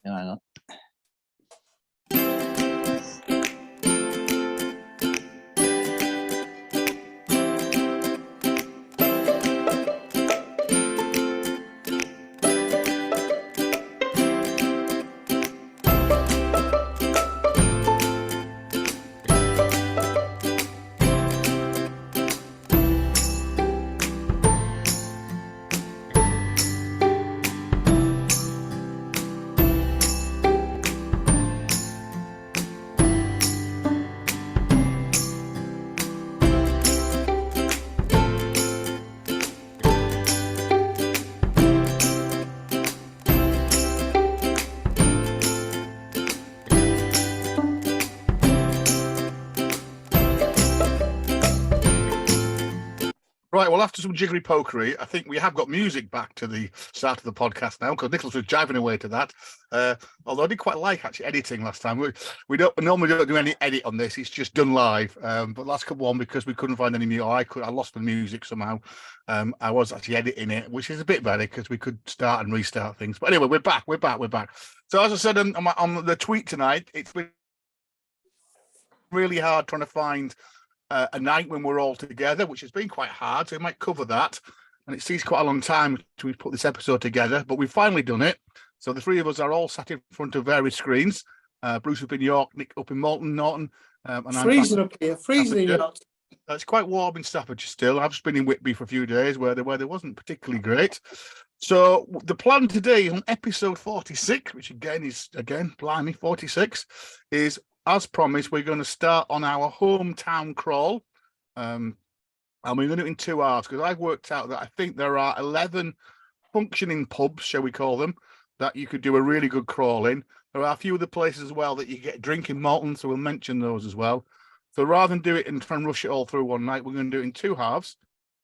Hang on. Right, well, after some jiggery pokery, I think we have got music back to the start of the podcast now, because Nicholas was jiving away to that. Although I did quite like actually editing last time. We normally don't do any edit on this; it's just done live. But last couple one, because we couldn't find any music, I lost the music somehow. I was actually editing it, which is a bit better because we could start and restart things. But anyway, we're back. So as I said on the tweet tonight, it's been really hard trying to find a night when we're all together, which has been quite hard, so we might cover that. And it seems quite a long time to we put this episode together, but we've finally done it. So the three of us are all sat in front of various screens. Bruce up in York, Nick up in Malton, Norton. And freezing up here, freezing in York. It's quite warm in Staffordshire still. I've just been in Whitby for a few days where the weather wasn't particularly great. So the plan today on episode 46, which is, blimey, 46, is, as promised, we're going to start on our hometown crawl. And we're going to do it in 2 hours, because I've worked out that I think there are 11 functioning pubs, shall we call them, that you could do a really good crawl in. There are a few other places as well that you get drink in Malton, so we'll mention those as well. So rather than do it and try and rush it all through one night, we're going to do it in 2 halves.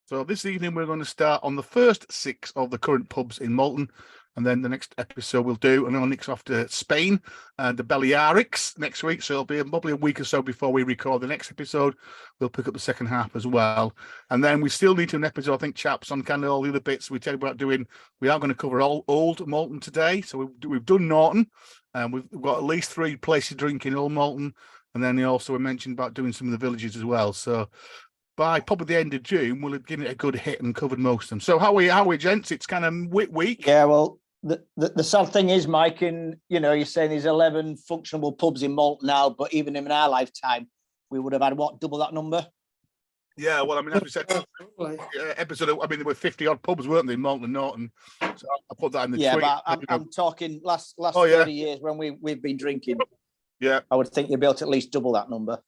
So this evening, we're going to start on the first 6 of the current pubs in Malton. And then the next episode we'll do, and then Nick's off to Spain, the Balearics next week. So it'll be probably a week or so before we record the next episode. We'll pick up the second half as well. And then we still need to an episode, I think, chaps, on kind of all the other bits we tell you about doing. We are going to cover all old Malton today. So we've done Norton, and we've got at least 3 places to drink in Old Malton. And then also we mentioned about doing some of the villages as well. So by probably the end of June, we'll have given it a good hit and covered most of them. So how are we, gents? It's kind of week. Yeah, well, the sad thing is, Mike, you're saying there's 11 functional pubs in Malton now, but even in our lifetime, we would have had, double that number? Yeah, well, I mean, as we said, episode, there were 50 odd pubs, weren't they, in Malton and Norton? So I put that in the tweet. Yeah, but I'm talking last 30 years when we've been drinking. Yeah. I would think you'd be able to at least double that number.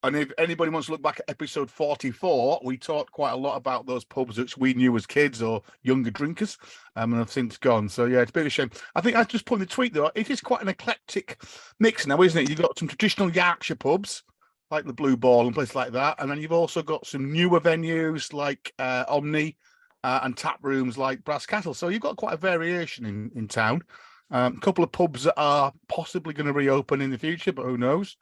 And if anybody wants to look back at episode 44, we talked quite a lot about those pubs which we knew as kids or younger drinkers, and have since gone. So, yeah, it's a bit of a shame. I think I just put in the tweet, though, it is quite an eclectic mix now, isn't it? You've got some traditional Yarkshire pubs, like the Blue Ball and places like that, and then you've also got some newer venues like Omni and tap rooms like Brass Castle. So you've got quite a variation in town. A couple of pubs that are possibly going to reopen in the future, but who knows?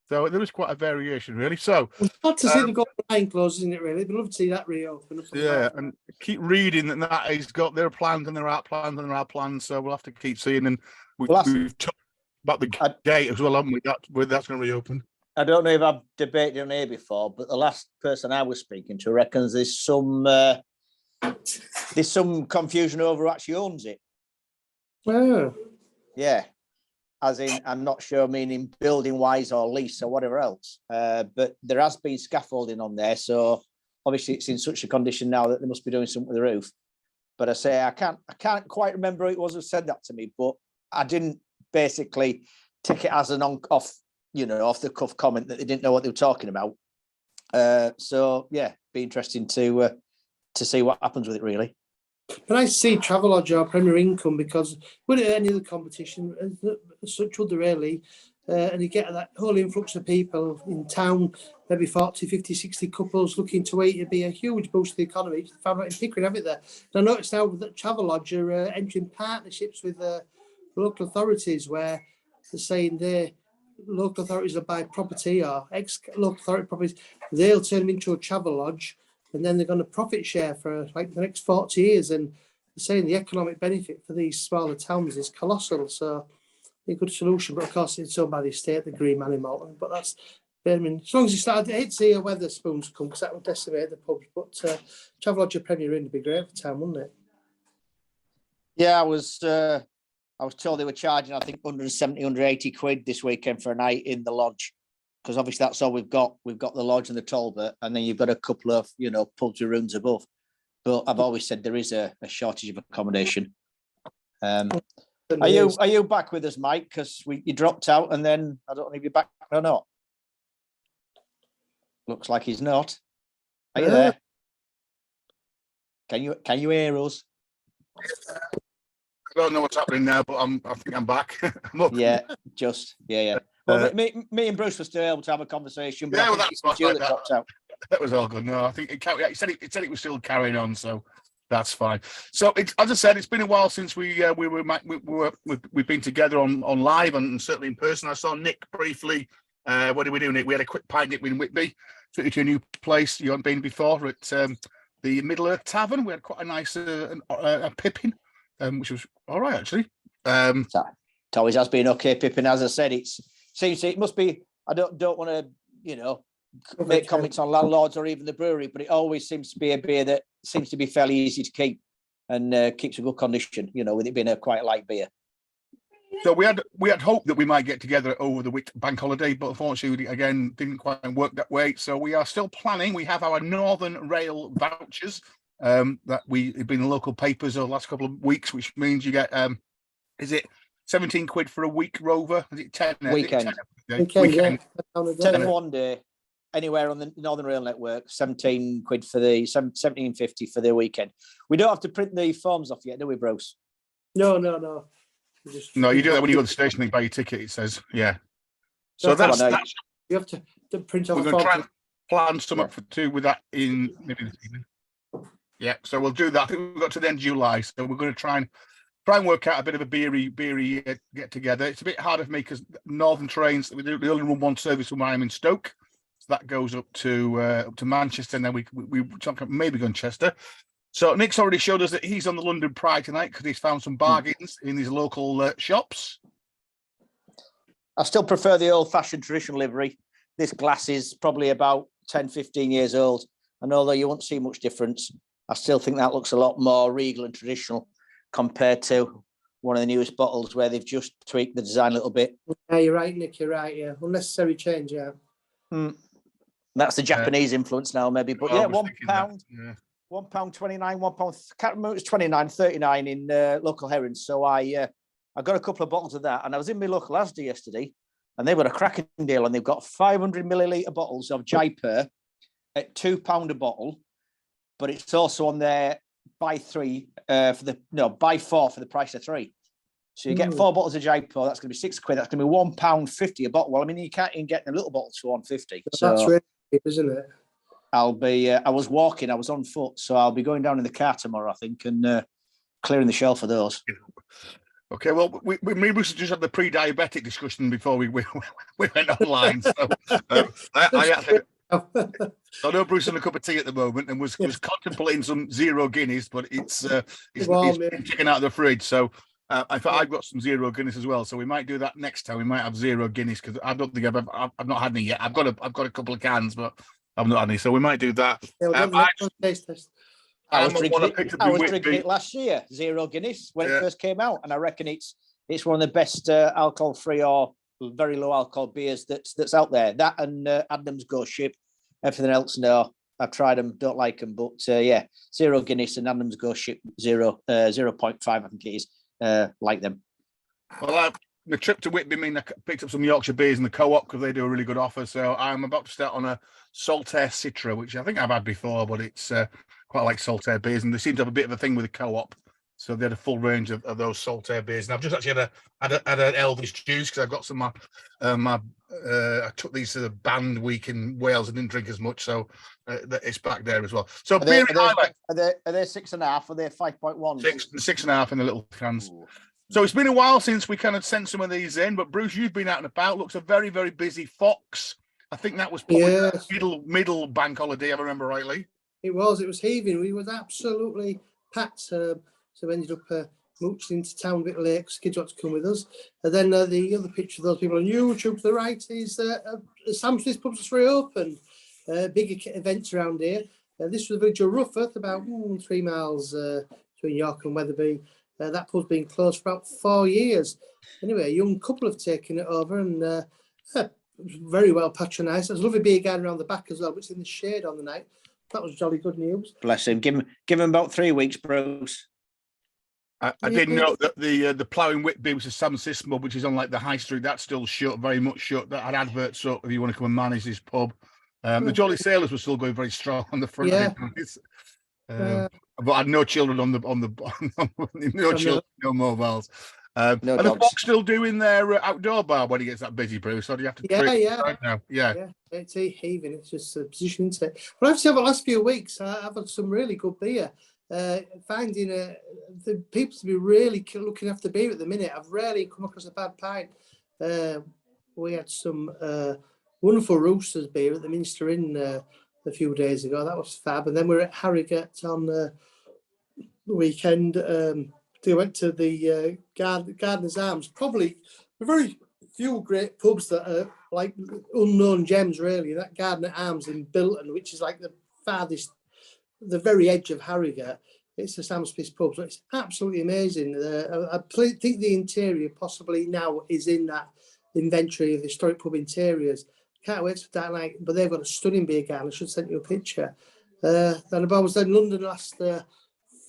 So there is quite a variation, really. So it's hard to see they've got line closed, isn't it, really? I'd love to see that reopen. Yeah, and keep reading that has got their plans and there are plans and there are plans. So we'll have to keep seeing. And we've talked about the gate as well, haven't we? That's going to reopen. I don't know if I've debated on here before, but the last person I was speaking to reckons there's some confusion over who actually owns it. Oh. Yeah. As in, I'm not sure, meaning building-wise or lease or whatever else. But there has been scaffolding on there, so obviously it's in such a condition now that they must be doing something with the roof. But I say I can't quite remember who it was who said that to me, but I didn't basically take it as an off the cuff comment that they didn't know what they were talking about. So yeah, be interesting to see what happens with it, really. But I see Travelodge or Premier Income, because with any other competition, such would really, and you get that whole influx of people in town, maybe 40, 50, 60 couples looking to eat, it'd be a huge boost to the economy. It's found out in Pickering, have it there. And I noticed now that Travelodge are entering partnerships with local authorities where they're saying local authorities will buy property or ex-local authority properties, they'll turn them into a Travelodge, and then they're going to profit share for like the next 40 years. And they're saying the economic benefit for these smaller towns is colossal. So a good solution. But of course, it's owned by the estate, the Green Man in Malton. But that's, I mean, as long as you started, I hate to see a Weatherspoons come because that would decimate the pubs. But Travelodge Premier Inn would be great for town, wouldn't it? Yeah, I was told they were charging, I think, 170, 180 quid this weekend for a night in the lodge. Because obviously that's all we've got. We've got the lodge and the Talbot, and then you've got a couple of, pubs with rooms above. But I've always said there is a shortage of accommodation. Are you back with us, Mike? Because you dropped out, and then I don't know if you're back or not. Looks like he's not. Are you there? Can you hear us? I don't know what's happening now, but I think I'm back. Yeah. Well, me and Bruce were still able to have a conversation, but dropped out. That was all good. No, I think it said it was still carrying on, so that's fine. So as I said, it's been a while since we've been together on live and certainly in person. I saw Nick briefly. What did we do, Nick? We had a quick pint nip in Whitby. Took you to a new place you hadn't been before at the Middle Earth Tavern. We had quite a nice a pippin, which was all right actually. It always has been okay, Pippin. As I said, it must be. I don't want to make comments on landlords or even the brewery, but it always seems to be a beer that seems to be fairly easy to keep and keeps a good condition. With it being a quite light beer. So we had hoped that we might get together over the bank holiday, but unfortunately, again, didn't quite work that way. So we are still planning. We have our Northern Rail vouchers that we've been in local papers over the last couple of weeks, which means you get is it 17 quid for a week rover? Is it 10? Weekend. Weekend. 10 for one day. Anywhere on the Northern Rail network, 17 quid for the 17.50 for the weekend. We don't have to print the forms off yet, do we, Bruce? No. No, you do that when you go to the station and buy your ticket. It says, yeah. So that's you have to print off. We're going to try and plan some up for two with that in maybe this evening. Yeah, so we'll do that. I think we've got to the end of July, so we're going to try and work out a bit of a beery get together. It's a bit harder for me because Northern trains, we only run one service when I'm in Stoke. That goes up to Manchester, and then we talk about maybe going to Chester. So Nick's already showed us that he's on the London Pride tonight because he's found some bargains in his local shops. I still prefer the old-fashioned traditional livery. This glass is probably about 10, 15 years old, and although you won't see much difference, I still think that looks a lot more regal and traditional compared to one of the newest bottles where they've just tweaked the design a little bit. Yeah, you're right, Nick. You're right. Yeah, unnecessary change. Yeah. That's the Japanese influence now, maybe. But yeah, £1. Yeah. £1.29, £1. Can't remember, it was 29.39 in local herrings. So I got a couple of bottles of that, and I was in my local Asda yesterday, and they've got a cracking deal, and they've got 500 millilitre bottles of Jaipur at £2 a bottle, but it's also on there buy four for the price of three. So you get 4 bottles of Jaipur, that's going to be £6. That's going to be £1.50 a bottle. Well, I mean, you can't even get the little bottles for £1.50. So that's really cheap, isn't it? I'll be. I was walking. I was on foot, so I'll be going down in the car tomorrow, I think, and clearing the shelf for those. Okay, well, me and Bruce just had the pre-diabetic discussion before we went online. So I know Bruce has a cup of tea at the moment and was contemplating some zero Guinness, but it's taken out of the fridge. So I thought I've got some zero Guinness as well. So we might do that next time. We might have zero Guinness because I don't think I've not had any yet. I've got a couple of cans, but I've not had any. So we might do that. Taste test. I was drinking it last year, zero Guinness, when it first came out, and I reckon it's one of the best alcohol-free or very low alcohol beers that's out there. That and Adnams Ghost Ship. Everything else, no. I've tried them, don't like them, but zero Guinness and Adnams Ghost Ship 0.5, I think it is. Like them. Well, the trip to Whitby mean I picked up some Yorkshire beers in the co-op because they do a really good offer. So I'm about to start on a Saltaire Citra, which I think I've had before, but it's quite like Saltaire beers, and they seem to have a bit of a thing with the co-op. So they had a full range of those Saltaire beers, and I've just actually had an Elvis juice because I've got some I took these to the band week in Wales and didn't drink as much, so it's back there as well. So are they 6.5? Are they 5.1? 6.5 in the little cans. Ooh. So it's been a while since we kind of sent some of these in, but Bruce, you've been out and about. Looks a very, very busy Fox. I think that was probably the middle bank holiday, if I remember rightly. It was heaving. We was absolutely packed. So we ended up mooching into town a bit late because kids want to come with us. And then the other picture of those people on YouTube to the right is Sam Smith's pub's just reopened. Big events around here. This was the village of Rufford, about 3 miles between York and Wetherby. That pub's been closed for about 4 years. Anyway, a young couple have taken it over and very well patronised. There's a lovely beer garden around the back as well, which is in the shade on the night. That was jolly good news. Bless him. Give him about 3 weeks, Bruce. I didn't know that the Ploughing Whitby was a Sam Smith's pub, which is on like the high street. That's still shut, very much shut. That had adverts up if you want to come and manage this pub. The Jolly Sailors were still going very strong on the front. Yeah. But I had no children on the no children, no mobiles. No are the dogs. Fox still doing their outdoor bar when it gets that busy, Bruce? Or do you have to? Right now? Yeah. It's heaving. It's just a position, isn't it? But I've said the last few weeks, I've had some really good beer. Finding the people to be really looking after beer at the minute. I've rarely come across a bad pint. We had some wonderful Roosters beer at the Minster Inn a few days ago. That was fab. And then we were at Harrogate on the weekend. They went to the Gardener's Arms. Probably a very few great pubs that are like unknown gems, really. That Gardener Arms in Bilton, which is like the farthest, the very edge of Harrogate. It's a Sam Smith's pub, so it's absolutely amazing. I think the interior possibly now is in that inventory of historic pub interiors. Can't wait for that night, but they've got a stunning beer garden. I should send you a picture. Then I was in London last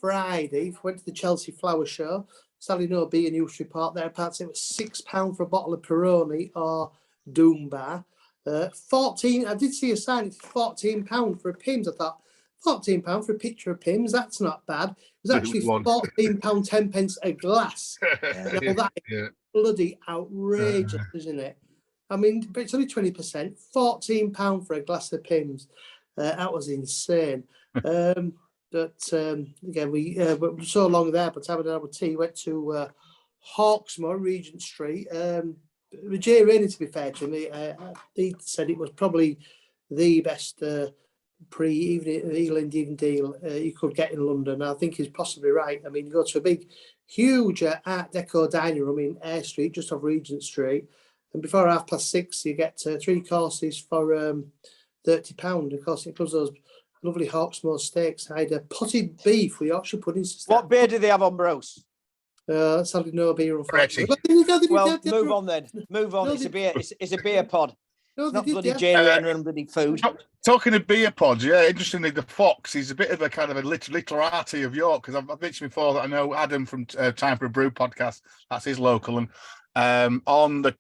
Friday, went to the Chelsea Flower Show. Sadly, no beer news report there. Apparently, it was £6 for a bottle of Peroni or Doom Bar. 14. I did see a sign. It's £14 for a Pimm's. I thought £14 for a picture of Pimm's. That's not bad. It was actually £14 10 pence a glass. Now, that is bloody outrageous, isn't it? I mean, but it's only 20%. £14 for a glass of Pimm's. That was insane. Again, we were so long there, but having our tea, went to Hawksmoor, Regent Street. Jay Rainey, to be fair to me, he said it was probably the best pre-evening deal you could get in London. I think he's possibly right. I mean, you go to a big, huge Art Deco dining room in Eyre Street, just off Regent Street, and before 6:30, you get 3 courses for £30. Of course, it includes those lovely Hawksmoor steaks. I had a potted beef with Yorkshire puddings. What beer do they have on, Bruce? Sadly, no beer, unfortunately. Well, move on then. Move on. It's a beer pod. No, Not did, bloody yeah. J-Rainer and bloody food. Talking of beer pods, yeah, interestingly, the Fox is a bit of a kind of a literati of York, because I've mentioned before that I know Adam from Time for a Brew podcast. That's his local, and on the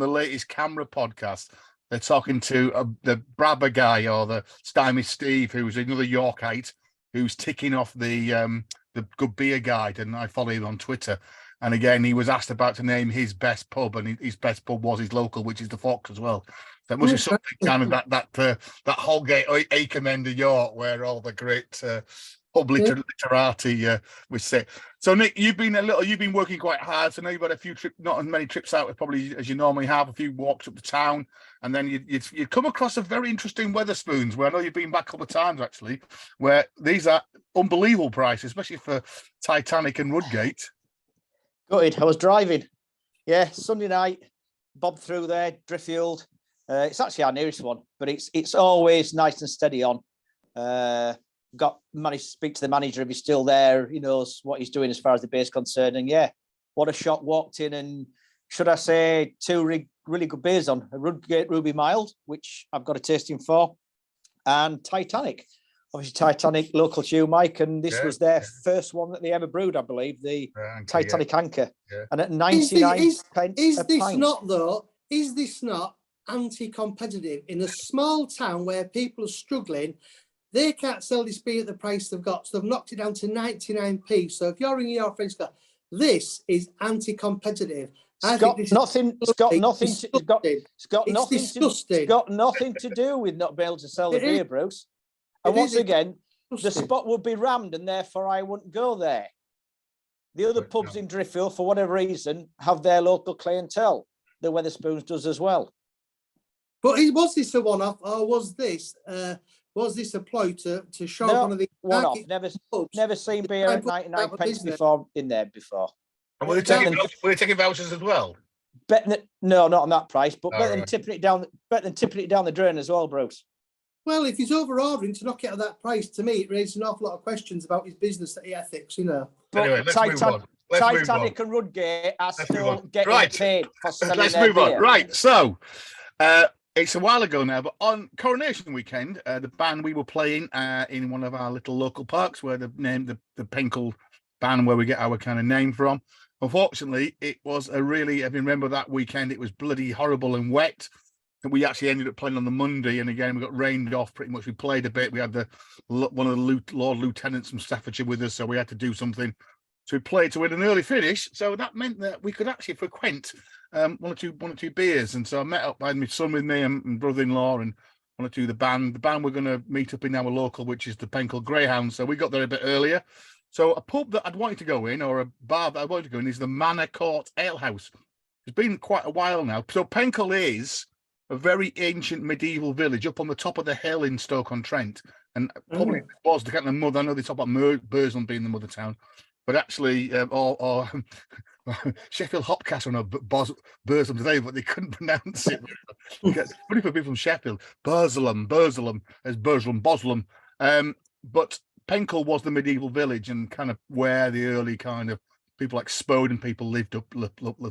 latest camera podcast, they're talking to the Brabber guy, or the Stymie Steve, who's another Yorkite, who's ticking off the good beer guide, and I follow him on Twitter. And again, he was asked about to name his best pub, and his best pub was his local, which is the Fox as well. So it must be something kind of that Holgate Acomb end of York, where all the great pub literati was set. So Nick, you've been working quite hard. So I know you've had a few not as many trips out probably as you normally have. A few walks up to town, and then you come across a very interesting Wetherspoons, where I know you've been back a couple of times actually, where these are unbelievable prices, especially for Titanic and Rudgate. Gutted. I was driving. Yeah, Sunday night, bobbed through there, Driffield. It's actually our nearest one, but it's always nice and steady on. Managed to speak to the manager if he's still there. He knows what he's doing as far as the beer's concerned. And yeah, what a shot. Walked in, and should I say 2 really good beers on. A Rudgate Ruby Mild, which I've got a tasting for, and Titanic. Obviously, Titanic, local to you, Mike, and this was their first one that they ever brewed, I believe, the Titanic Anchor. Yeah. And at 99 pence is a this pint. Is this not anti-competitive in a small town where people are struggling? They can't sell this beer at the price they've got, so they've knocked it down to 99p. So if you're ringing your friends, this is anti-competitive. It's got nothing to do with not being able to sell the beer, Bruce. And once again, the spot would be rammed, and therefore I wouldn't go there. The other pubs in Driffield, for whatever reason, have their local clientele. The Wetherspoons does as well. But was this a one-off, or was this Was this a ploy to show No, one of the one off. market pubs? Never seen beer at 99 pence before in there before. And were they taking vouchers as well? Better than, no, not on that price, but Oh, better than right. tipping it down. Better than tipping it down the drain as well, Bruce. Well, if he's over ordering to knock it at that price, to me, it raises an awful lot of questions about his business ethics, you know. But Anyway, let's move on. Titanic and Rudgate are still getting paid for selling Let's their move on. beer. Right, so it's a while ago now, but on Coronation weekend, the band we were playing in one of our little local parks, where they've named the Penkle band, where we get our kind of name from. Unfortunately, it was a really, if you remember that weekend, it was bloody horrible and wet. And we actually ended up playing on the Monday, and again we got rained off pretty much. We played a bit. We had one of the Lord Lieutenants from Staffordshire with us, so we had to do something. So we played to win an early finish. So that meant that we could actually frequent one or two beers. And so I met up. I had my son with me and brother-in-law, and one or two the band. The band we're going to meet up in our local, which is the Penkle Greyhound. So we got there a bit earlier. So a pub that I'd wanted to go in, or a bar that I wanted to go in, is the Manor Court Ale House. It's been quite a while now. So Penkle is a very ancient medieval village up on the top of the hill in Stoke-on-Trent, and probably was the kind of mother. I know they talk about Burslem being the mother town, but actually, or Sheffield Hopcastle, no, Burslem today, but they couldn't pronounce it. Funny for people from Sheffield, Burslem as Boslem. But Penkle was the medieval village, and kind of where the early kind of people like Spode and people lived up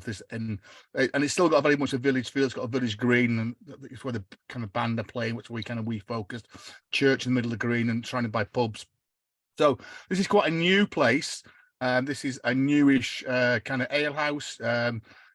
this, and it's still got very much a village feel. It's got a village green, and it's where the kind of band are playing, which we focused. Church in the middle of the green, and trying to buy pubs. So this is quite a new place. This is a newish kind of ale house.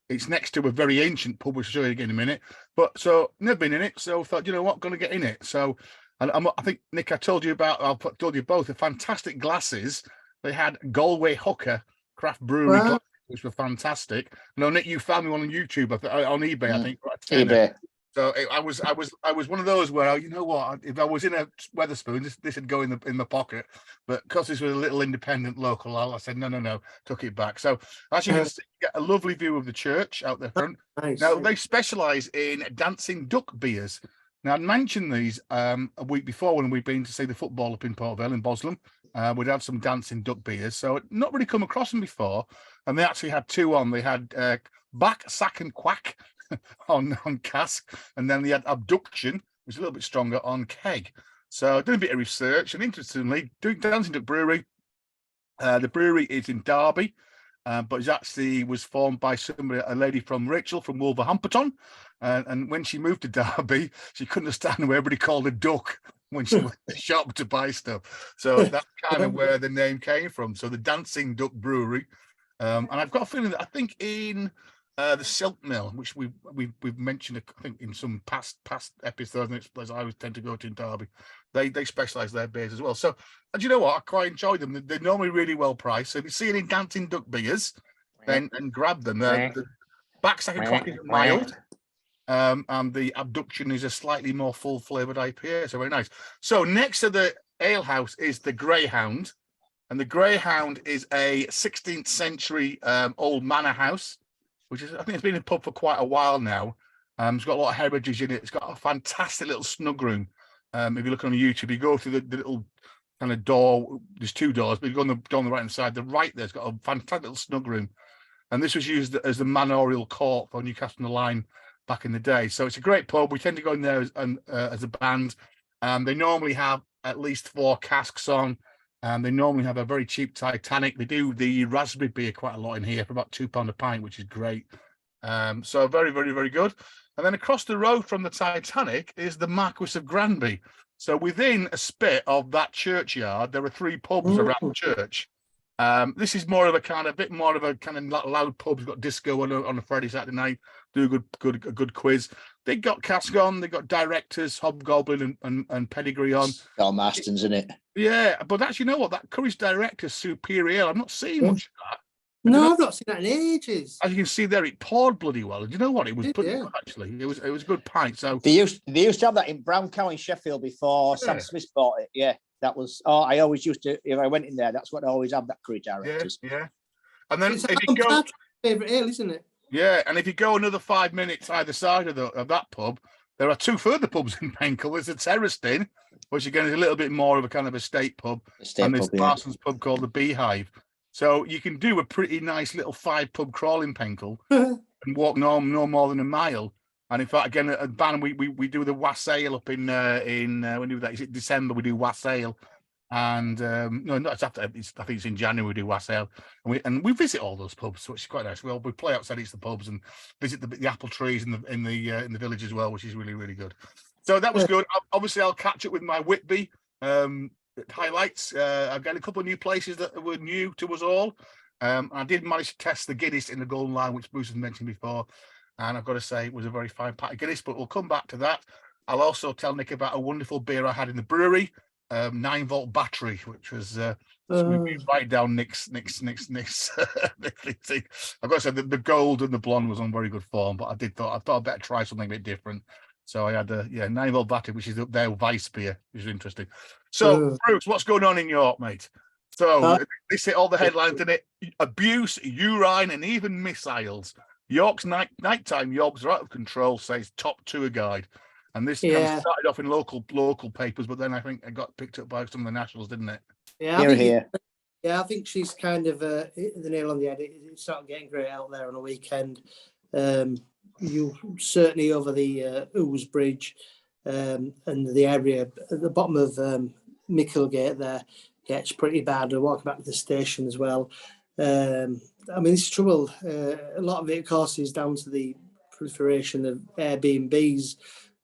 It's next to a very ancient pub, which I'll show you again in a minute. But so never been in it, so thought, you know what, going to get in it. So, and I think Nick, I told you both the fantastic glasses. They had Galway Hooker craft brewery glasses, which were fantastic. No, Nick, you found me one on YouTube, on eBay, I think. eBay. So I was one of those where, you know what, if I was in a Wetherspoon, this would go in my pocket. But because this was a little independent local, I said no, took it back. So as you can see, you get a lovely view of the church out there front. Nice. Now they specialise in dancing duck beers. Now I'd mentioned these a week before when we'd been to see the football up in Port Vale in Boslem. We'd had some dancing duck beers, so I'd not really come across them before. And they actually had two on. They had Back, Sack and Quack on cask, and then they had Abduction, which is a little bit stronger, on keg. So I did a bit of research, and interestingly, Dancing Duck Brewery, the brewery is in Derby, but it actually was formed by a lady from Rachel from Wolverhampton, and when she moved to Derby, she couldn't understand why everybody called her Duck when she went to the shop to buy stuff. So that's kind of where the name came from. So the Dancing Duck Brewery, and I've got a feeling that I think in the Silk Mill, which we've mentioned, I think, in some past episodes, as I always tend to go to in Derby, they specialise their beers as well. So, and you know what, I quite enjoy them. They're normally really well priced. So if you see any Dancing Duck beers, then grab them. The Backsack and Quack is mild, and the Abduction is a slightly more full flavoured IPA. So very nice. So next to the ale house is the Greyhound, and the Greyhound is a 16th century old manor house, which is, I think it's been a pub for quite a while now. It's got a lot of heritage in it. It's got a fantastic little snug room. If you look on YouTube, you go through the little kind of door. There's two doors, but you go on the door on the right hand side. The right there's got a fantastic little snug room, and this was used as the manorial court for Newcastle on the Line back in the day. So it's a great pub. We tend to go in there as a band. They normally have at least 4 casks on. They normally have a very cheap Titanic. They do the raspberry beer quite a lot in here for about £2 a pint, which is great. So very, very, very good. And then across the road from the Titanic is the Marquis of Granby. So within a spit of that churchyard, there are 3 pubs around the church. This is more of a kind of loud pub. It's got disco on a Friday, Saturday night. Do a good quiz. They got cask on. They got directors, Hobgoblin and Pedigree on. Tom Aston's, isn't it? Yeah, but actually, you know what? That Courage Director Superior, I'm not seeing much of that. No, I've not seen that in ages. As you can see there, it poured bloody well. And you know what? It was pretty good, actually. It was a good pint. So they used to have that in Brown Cow in Sheffield before Sam Smith bought it. Yeah, that was. Oh, I always used to, if I went in there, that's what I always had, that Courage Directors. Yeah. And then It's if you go, favourite ale, isn't it? yeah, and if you go another 5 minutes either side of that pub, There are two further pubs in Penkle. There's a Terraced Inn, which again is a little bit more of a kind of a state pub, and there's Parsons pub called the Beehive. So you can do a pretty nice little 5-pub crawl in Penkle and walk no more than a mile. And in fact, again, at Bannon, we do the wassail up in when we do that. Is it December? We do wassail. And no, not after. I think it's in January we do wassail, and we visit all those pubs, which is quite nice. We play outside each of the pubs and visit the apple trees in the village as well, which is really, really good. So that was good. Obviously, I'll catch up with my Whitby highlights. I've got a couple of new places that were new to us all. I did manage to test the Guinness in the Golden Line, which Bruce has mentioned before, and I've got to say it was a very fine pack of Guinness. But we'll come back to that. I'll also tell Nick about a wonderful beer I had in the brewery. 9-volt battery, which was right down Nick's. I've got to say the gold and the blonde was on very good form, but I thought I'd better try something a bit different. So I had a 9-volt battery, which is their Vice beer, which is interesting. So Bruce, what's going on in York, mate? So this hit all the headlines, didn't it? Abuse, urine, and even missiles. York's nighttime Yorks are out of control, says top tour guide. And this kind of started off in local papers, but then I think it got picked up by some of the nationals, didn't it? Yeah, I think she's kind of hit the nail on the head. It's not getting great out there on a weekend. You certainly over the Ouse Bridge and the area at the bottom of Micklegate there. Yeah, it's pretty bad. I walk back to the station as well. I mean, this trouble. A lot of it, of course, is down to the proliferation of Airbnbs.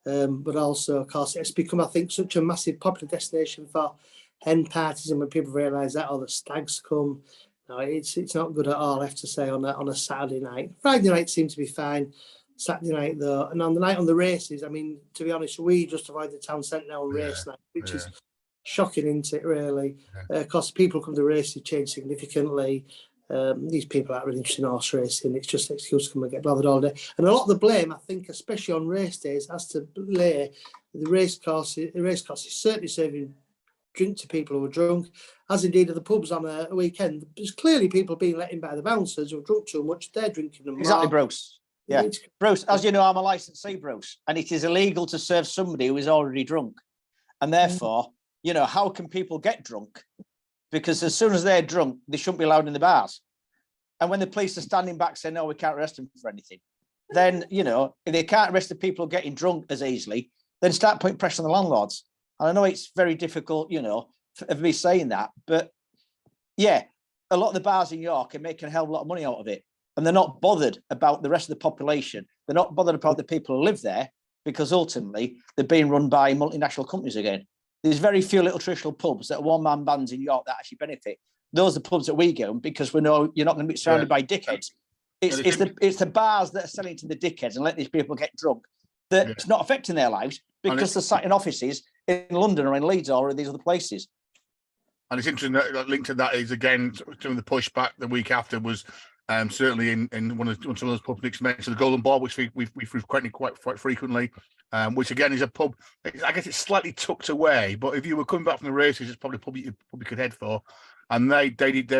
But also, of course, it's become, I think, such a massive popular destination for hen parties, and when people realise that, the stags come. No, it's not good at all, I have to say, on a Saturday night. Friday night seemed to be fine. Saturday night, though, and on the night on the races, I mean, to be honest, we just avoid the town centre now on race night, which is shocking, isn't it, really? Of course, people come to races change significantly. These people aren't really interested in horse racing. It's just an excuse to come and get bothered all day. And a lot of the blame, I think, especially on race days, has to lay the race course. The race course is certainly serving drink to people who are drunk, as indeed are the pubs on a weekend. There's clearly people being let in by the bouncers who are drunk too much. They're drinking them. Exactly, Bruce. Yeah, Bruce, as you know, I'm a licensee, Bruce, and it is illegal to serve somebody who is already drunk. And therefore, you know, how can people get drunk? Because as soon as they're drunk, they shouldn't be allowed in the bars. And when the police are standing back saying, no, we can't arrest them for anything, then, you know, if they can't arrest the people getting drunk as easily, then start putting pressure on the landlords. And I know it's very difficult, you know, of me saying that, but yeah, a lot of the bars in York are making a hell of a lot of money out of it. And they're not bothered about the rest of the population. They're not bothered about the people who live there, because ultimately they're being run by multinational companies again. There's very few little traditional pubs that are one-man bands in York that actually benefit. Those are the pubs that we go, because we know you're not going to be surrounded by dickheads. It's the bars that are selling to the dickheads and let these people get drunk that it's not affecting their lives, because they're sat in offices in London or in Leeds or in these other places. And it's interesting that linked to that is, again, some of the pushback the week after was certainly in some of those pubs Nick's mentioned, the Golden Ball, which we frequent quite frequently, which again is a pub. I guess it's slightly tucked away, but if you were coming back from the races, it's probably a pub you probably could head for. And they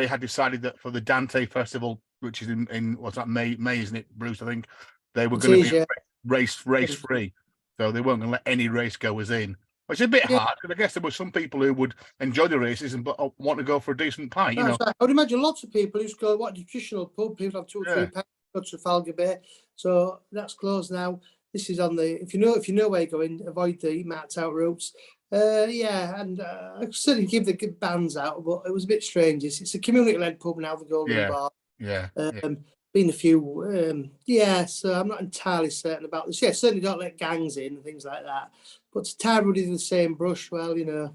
had decided that for the Dante Festival, which is in what's that, May, isn't it, Bruce? I think they were going to be race free, so they weren't going to let any race goers in. Which is a bit hard, because I guess there were some people who would enjoy the races and want to go for a decent pint. You know, right. I would imagine lots of people who go, what, nutritional pub, people have 2 or 3 pints, go to Trafalgar Bay. So that's closed now. This is on the, if you know where you're going, avoid the marked out routes. And I certainly give the good bands out, but it was a bit strange. It's a community-led pub now, the Golden Bar. Been a few, so I'm not entirely certain about this. Yeah, certainly don't let gangs in and things like that. But to tie everybody to the same brush, well, you know.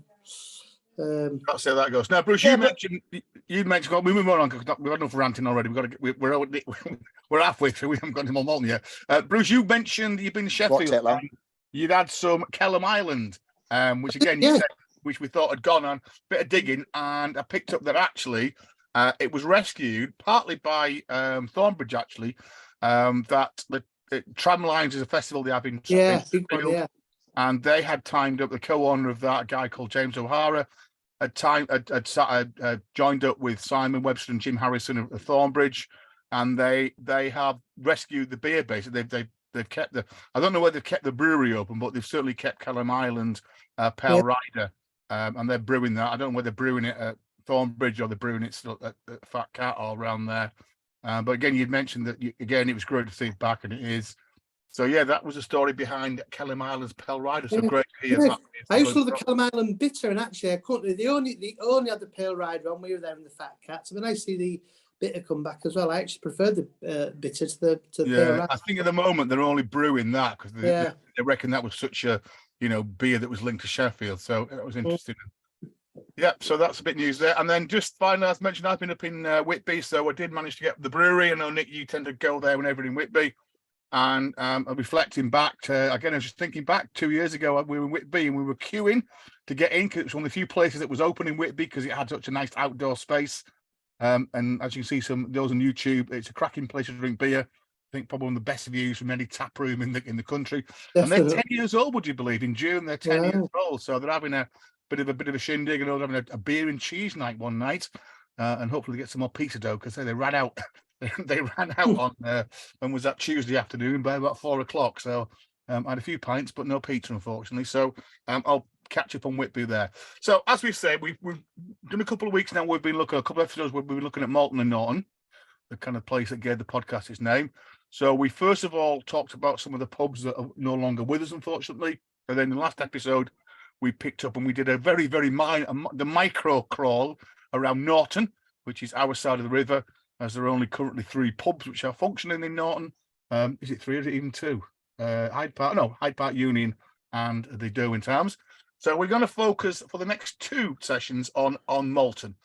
That's how that goes. Now, Bruce, you mentioned. We move on because we've had enough ranting already. We're halfway through. We haven't got any more Malton yet. Bruce, you mentioned you've been in Sheffield. You'd had some Kelham Island, which again you said, which we thought had gone on a bit of digging, and I picked up that actually it was rescued partly by Thornbridge, actually. That the Tramlines is a festival they have in big one, and they had timed up, the co-owner of that, a guy called James O'Hara, had joined up with Simon Webster and Jim Harrison of Thornbridge, and they have rescued the beer. Basically, they've kept the. I don't know whether they've kept the brewery open, but they've certainly kept Callum Island Pale Rider, and they're brewing that. I don't know whether they're brewing it at Thornbridge or they're brewing it still at Fat Cat or around there. But again, you'd mentioned that again, it was great to see it back, and it is. So yeah, that was the story behind Callum Island's Pale Rider. So great to hear that. I used to love the Callum Island bitter, and actually, I couldn't. They only had the Pale Rider on. We were there in the Fat Cat. So when I see the bitter come back as well, I actually prefer the bitter to the Pale Rider. I think at the moment they're only brewing that because they reckon that was such a beer that was linked to Sheffield. So that was interesting. Yeah, so that's a bit news there. And then just finally, as mentioned, I've been up in Whitby, so I did manage to get the brewery. I know, Nick, you tend to go there whenever in Whitby. And I'm reflecting back to, again, I was just thinking back 2 years ago, we were in Whitby and we were queuing to get in because it was one of the few places that was open in Whitby because it had such a nice outdoor space. And as you can see, some those on YouTube, it's a cracking place to drink beer. I think probably one of the best views from any tap room in the country. Definitely. And they're 10 years old, would you believe? In June, they're 10 years old. So they're having a bit of a shindig and they're having a beer and cheese night one night. And hopefully get some more pizza dough because they ran out. They ran out on when was that Tuesday afternoon by about 4 o'clock. So I had a few pints, but no pizza, unfortunately. So I'll catch up on Whitby there. So as we said, we've done a couple of weeks now. We've been looking at a couple of episodes. We've been looking at Malton and Norton, the kind of place that gave the podcast its name. So we first of all talked about some of the pubs that are no longer with us, unfortunately. And then in the last episode, we picked up and we did a very, very the micro crawl around Norton, which is our side of the river, as there are only currently 3 pubs which are functioning in Norton. Is it 3 or is it even 2? Hyde Park Union and the Derwent Arms. So we're going to focus for the next 2 sessions on Malton.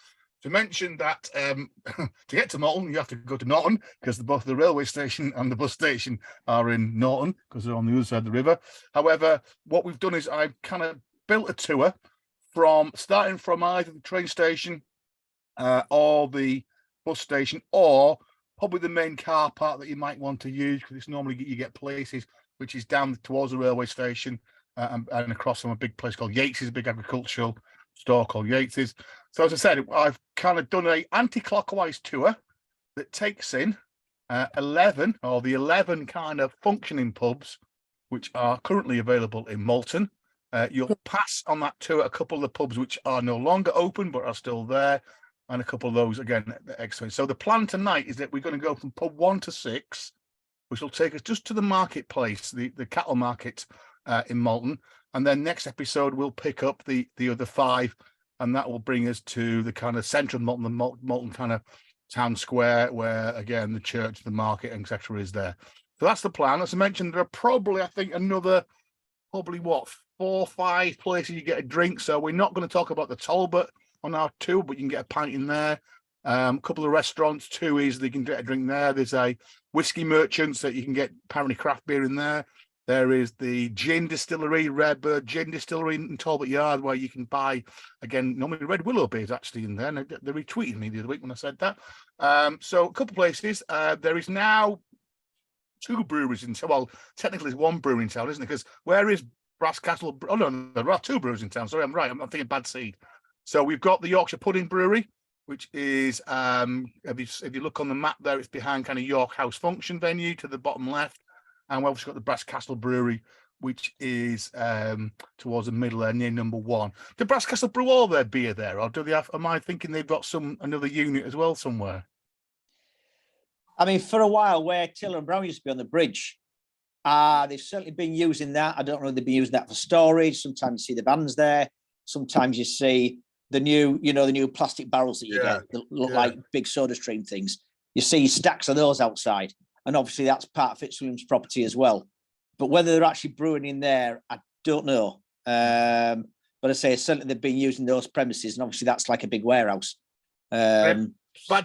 To mention that to get to Malton, you have to go to Norton because both the railway station and the bus station are in Norton because they're on the other side of the river. However, what we've done is I've kind of built a tour starting from either the train station or the bus station, or probably the main car park that you might want to use because it's normally you get places which is down towards the railway station and across from a big place called Yates's, a big agricultural store called Yates's. So as I said, I've kind of done a anti-clockwise tour that takes in 11 kind of functioning pubs which are currently available in Malton. You'll pass on that tour a couple of the pubs which are no longer open but are still there, and a couple of those, again, excellent. So the plan tonight is that we're going to go from pub 1 to 6, which will take us just to the marketplace, the cattle market in Malton. And then next episode, we'll pick up the other 5, and that will bring us to the kind of centre of Malton, the Malton kind of town square, where, again, the church, the market, etc. is there. So that's the plan. As I mentioned, there are probably, I think, another, 4 or 5 places you get a drink. So we're not going to talk about the Talbot on our tour, but you can get a pint in there. A couple of restaurants, Tooheys, you can get a drink there. There's a whiskey merchants that you can get apparently craft beer in there. There is the gin distillery, Redbird Gin Distillery in Talbot Yard, where you can buy, again, normally Red Willow beers actually in there. And they retweeted me the other week when I said that. So a couple of places. There is now 2 breweries in town. Well, technically there's 1 brewery in town, isn't it? Because where is Brass Castle? Oh no, there are 2 breweries in town. Sorry, I'm right. I'm thinking Bad Seed. So we've got the Yorkshire Pudding Brewery, which is, if you look on the map there, it's behind kind of York House Function venue to the bottom left. And we've also got the Brass Castle Brewery, which is towards the middle there, near number 1. Do Brass Castle brew all their beer there, or do they have? Am I thinking they've got another unit as well somewhere? I mean, for a while, where Tiller and Brown used to be on the bridge, they've certainly been using that. I don't know if they've been using that for storage. Sometimes you see the vans there. Sometimes you see the new plastic barrels that you get that look like big soda stream things. You see stacks of those outside. And obviously that's part of Fitzwilliam's property as well. But whether they're actually brewing in there, I don't know. But I say certainly they've been using those premises, and obviously that's like a big warehouse. Bad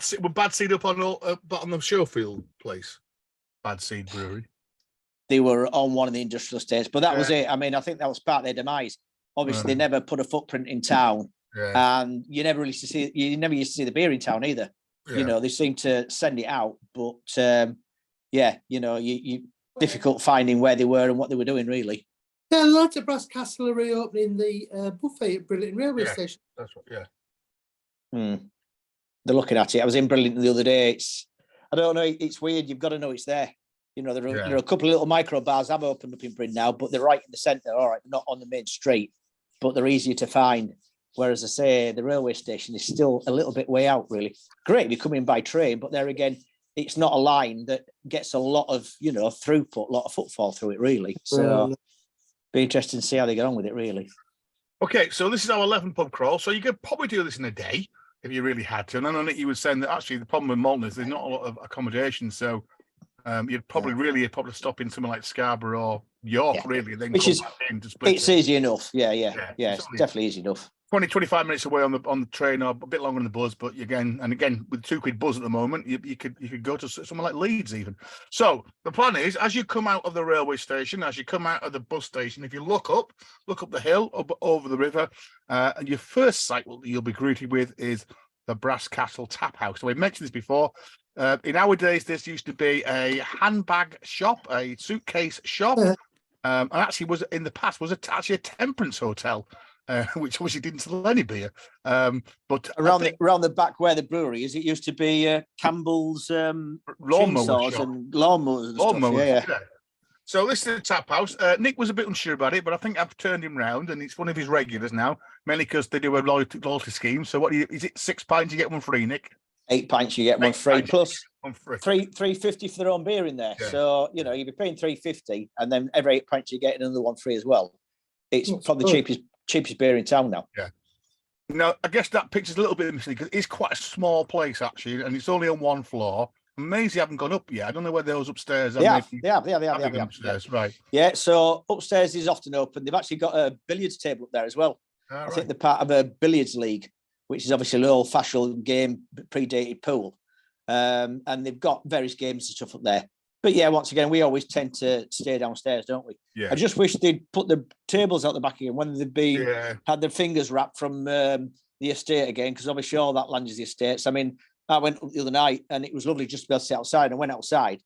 Seed up on the Showfield place. Bad Seed Brewery. They were on one of the industrial estates, but that was it. I mean, I think that was part of their demise. Obviously, they never put a footprint in town, and you never used to see the beer in town either. You know, they seem to send it out, but you difficult finding where they were and what they were doing, really. Yeah, lots of Brass Castle are reopening the buffet at Brilliant Railway Station. That's right. They're looking at it. I was in Brilliant the other day. I don't know. It's weird. You've got to know it's there. You know, there are a couple of little micro bars have opened up in Bryn now, but they're right in the centre. All right, they're not on the main street, but they're easier to find. Whereas I say the railway station is still a little bit way out, really. Great if you come in by train, but there again, it's not a line that gets a lot of, throughput, a lot of footfall through it, really. So be interesting to see how they get on with it, really. Okay, so this is our 11 pub crawl. So you could probably do this in a day if you really had to. And I know Nick, you were saying that actually the problem with Malton is there's not a lot of accommodation. So you'd probably stop in somewhere like Scarborough or York, really. Then which is, it's easy enough. Yeah, it's definitely easy enough. 25 minutes away on the train, or a bit longer on the bus, but again with £2 buzz at the moment, you could go to somewhere like Leeds even. So the plan is, as you come out of the railway station, as you come out of the bus station, if you look up the hill, up over the river, and your first sight you'll be greeted with is the Brass Castle Tap House. So we've mentioned this before. In our days, this used to be a handbag shop, a suitcase shop, and actually was in the past actually a temperance hotel. Which obviously didn't sell any beer, but around the back where the brewery is, it used to be Campbell's chainsaws and lawnmowers and stuff. Yeah. So this is the tap house. Nick was a bit unsure about it, but I think I've turned him round, and it's one of his regulars now, mainly because they do a loyalty scheme. So is it 6 pints you get one free, Nick? 8 pints you get one free, plus £3.50 for their own beer in there. Yeah. So you'd be paying £3.50, and then every 8 pints you get another one free as well. It's probably the cheapest beer in town now. Yeah. Now, I guess that picture's a little bit misleading because it's quite a small place actually, and it's only on one floor. Amazing, haven't gone up yet. I don't know whether those upstairs. They have upstairs, right? Yeah. So upstairs is often open. They've actually got a billiards table up there as well. I think they're part of a billiards league, which is obviously an old-fashioned game, predated pool, and they've got various games and stuff up there. But yeah, once again, we always tend to stay downstairs, don't we? Yeah. I just wish they'd put the tables out the back again when they'd had their fingers wrapped from the estate again, because obviously all that land is the estates. I mean, I went up the other night and it was lovely just to be able to sit outside. I went outside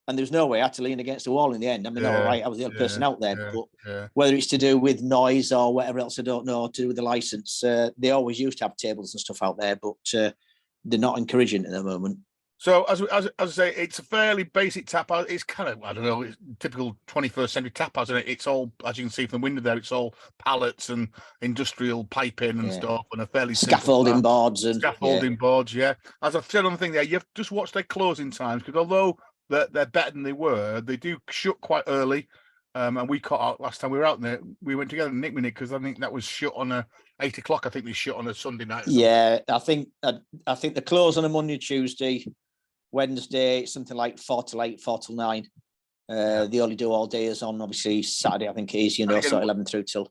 and there was no way. I had to lean against the wall in the end. I mean, all right, I was the only person out there, but whether it's to do with noise or whatever else, I don't know, to do with the license. They always used to have tables and stuff out there, but they're not encouraging it at the moment. So as I say, it's a fairly basic tap house. It's kind of, I don't know, it's typical 21st century tap house, and it's all, as you can see from the window there, it's all pallets and industrial piping and stuff, and a fairly scaffolding boards and boards. Yeah, as I've said on the thing there, you've just watched their closing times, because although they're better than they were, they do shut quite early. And we caught out last time we were out there. We went together, Nick, because I think that was shut on 8 o'clock. I think they shut on a Sunday night. Yeah, I think the close on a Monday, Tuesday, Wednesday, something like 4 till 8, 4 till 9. They only do all days on, obviously, Saturday, I think it is, so 11 through till.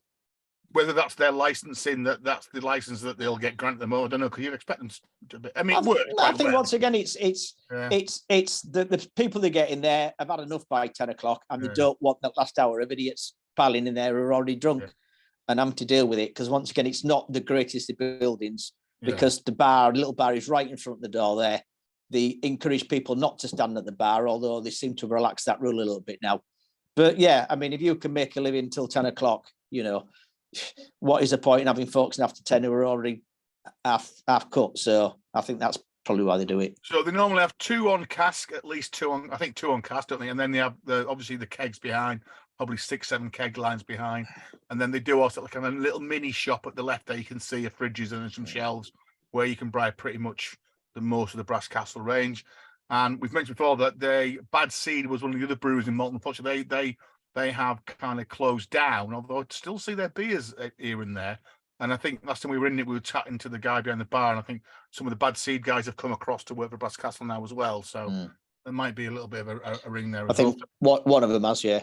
Whether that's their licensing, that's the license that they'll get granted them, I don't know, because you expect them to. I mean, I think once again, it's the people they get in there have had enough by 10 o'clock, and they don't want that last hour of idiots piling in there who are already drunk and having to deal with it. Because once again, it's not the greatest of buildings, because the little bar is right in front of the door there. They encourage people not to stand at the bar, although they seem to relax that rule a little bit now. But yeah, I mean, if you can make a living till 10 o'clock, what is the point in having folks after 10 who are already half cut? So I think that's probably why they do it. So they normally have 2 on cask, at least 2 on cask, don't they? And then they have obviously the kegs behind, probably 6-7 keg lines behind. And then they do also like a little mini shop at the left there. You can see fridges and some shelves where you can buy pretty much most of the Brass Castle range. And we've mentioned before that Bad Seed was one of the other breweries in Malton. Unfortunately, they have kind of closed down, although I still see their beers here and there. And I think last time we were in it, we were chatting to the guy behind the bar, and I think some of the Bad Seed guys have come across to work for Brass Castle now as well. So there might be a little bit of a ring there. I think one of them has, yeah.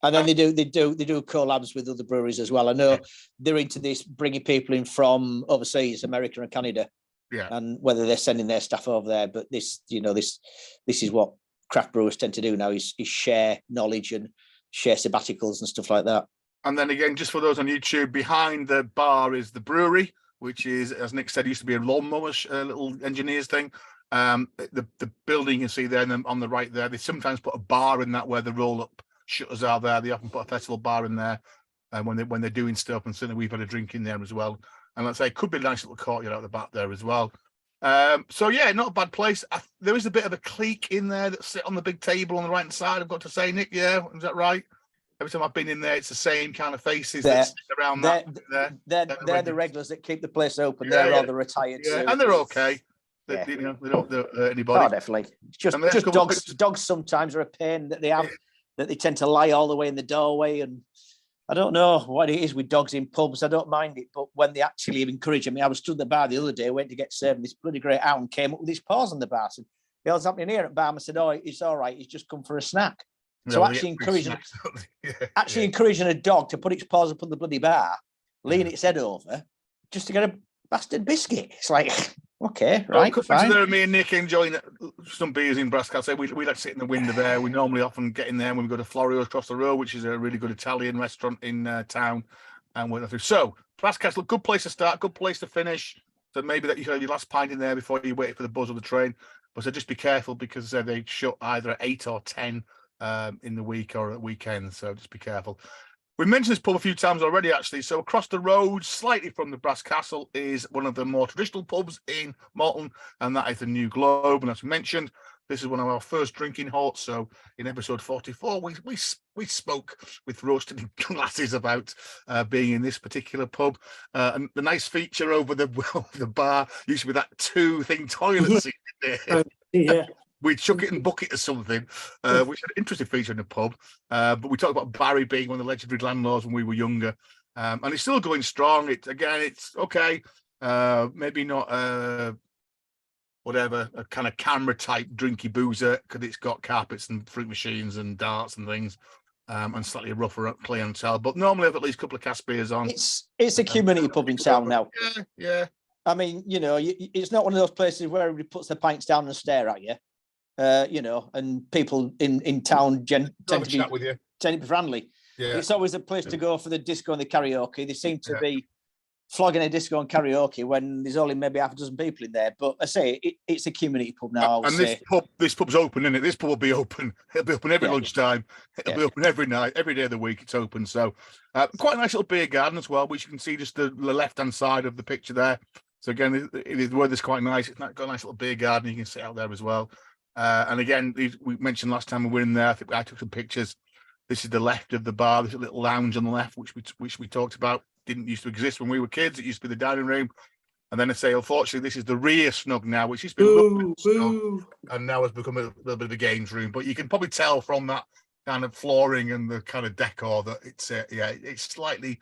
And then they do collabs with other breweries as well. I know they're into this, bringing people in from overseas, America and Canada. Yeah, and whether they're sending their staff over there, but this is what craft brewers tend to do now: is share knowledge and share sabbaticals and stuff like that. And then again, just for those on YouTube, behind the bar is the brewery, which is, as Nick said, used to be a lawnmower little engineers thing. The building you can see there on the right there, they sometimes put a bar in that where the roll-up shutters are there. They often put a festival bar in there when they're doing stuff, and certainly we've had a drink in there as well. And let's say it could be a nice little courtyard out the back there as well. So yeah, not a bad place. There is a bit of a clique in there that sit on the big table on the right hand side. I've got to say, Nick, yeah, is that right? Every time I've been in there, it's the same kind of faces that sit around they're, that. They're the regulars that keep the place open. Yeah, They're all the retired. Yeah, and they're okay. Yeah. They don't hurt anybody. Oh, definitely. It's just dogs. Dogs sometimes are a pain that they have, that they tend to lie all the way in the doorway. And I don't know what it is with dogs in pubs. I don't mind it, but when they actually encourage them, I was stood at the bar the other day, went to get served, and this bloody great hound came up with his paws on the bar. And the hell's happening here at bar? I said, "Oh, it's all right. He's just come for a snack." So actually encouraging a dog to put its paws up on the bloody bar, lean its head over, just to get a bastard biscuit. It's like, okay, right, fine. There, me and Nick enjoying some beers in Brascastle. We like to sit in the window there. We normally often get in there when we go to Florio's across the road, which is a really good Italian restaurant in town. And we're through. So Brascastle, good place to start, good place to finish. So maybe that you had your last pint in there before you wait for the buzz of the train. But so just be careful because they shut either at 8 or 10 in the week or at weekends. So just be careful. We mentioned this pub a few times already, actually. So across the road, slightly from the Brass Castle, is one of the more traditional pubs in Malton, and that is the New Globe. And as we mentioned, this is one of our first drinking halts. So in episode 44, we spoke with roasted glasses about being in this particular pub. And the nice feature over the bar used to be that two-thing toilet seat there. Yeah. We'd chuck it in bucket or something, which had an interesting feature in the pub. But we talked about Barry being one of the legendary landlords when we were younger. And it's still going strong. It's okay. Maybe not a kind of camera type drinky boozer, because it's got carpets and fruit machines and darts and things, and slightly rougher clientele. But normally have at least a couple of cask beers on. It's a community pub in town now. Yeah. I mean, it's not one of those places where everybody puts their pints down and stare at you. And people in town tend to be friendly. Yeah. It's always a place to go for the disco and the karaoke. They seem to be flogging a disco and karaoke when there's only maybe half a dozen people in there. But I say it's a community pub now. This pub's open, isn't it? This pub will be open. It'll be open every lunchtime. It'll be open every night, every day of the week. It's open. So quite a nice little beer garden as well, which you can see just the left-hand side of the picture there. So again, the weather's quite nice. It's got a nice little beer garden. You can sit out there as well. And again, we mentioned last time we were in there, I think I took some pictures. This is the left of the bar. There's a little lounge on the left, which we talked about. Didn't used to exist when we were kids. It used to be the dining room. And then I say, unfortunately, this is the rear snug now, which used to be lovely, and now has become a little bit of a games room. But you can probably tell from that kind of flooring and the kind of decor that it's slightly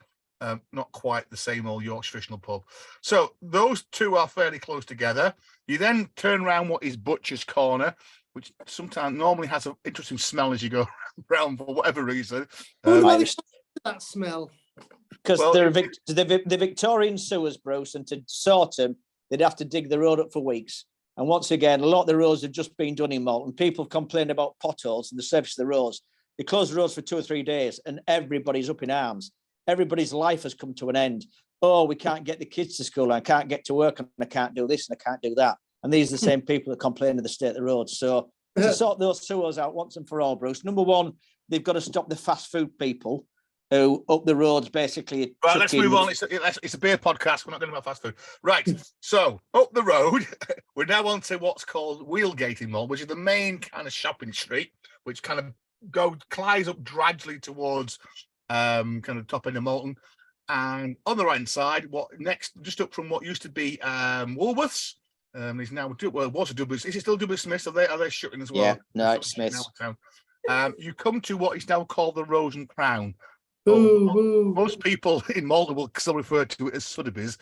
not quite the same old Yorkshire traditional pub. So those two are fairly close together. You then turn around what is Butcher's Corner, which sometimes normally has an interesting smell as you go around for whatever reason. That smell. Because the Victorian sewers, Bruce, and to sort them, they'd have to dig the road up for weeks. And once again, a lot of the roads have just been done in Malton. People have complained about potholes and the surface of the roads. They close the roads for 2 or 3 days, and everybody's up in arms. Everybody's life has come to an end. Oh, we can't get the kids to school, and I can't get to work, and I can't do this, and I can't do that. And these are the same people that complain of the state of the roads. So to sort those sewers out once and for all, Bruce, number one, they've got to stop the fast food people who up the roads basically. Right, let's move on. It's a beer podcast. We're not going to about fast food. Right. So up the road, we're now on to what's called Wheelgate in Malton, which is the main kind of shopping street, which kind of climbs up gradually towards kind of top end of Malton. And on the right hand side, just up from what used to be Woolworths, is now was a Dublin. Is it still Dublin Smiths? Are they shutting as well? Yeah, no, it's Smiths. You come to what is now called the Rose and Crown. Most people in Malton will still refer to it as Sotheby's.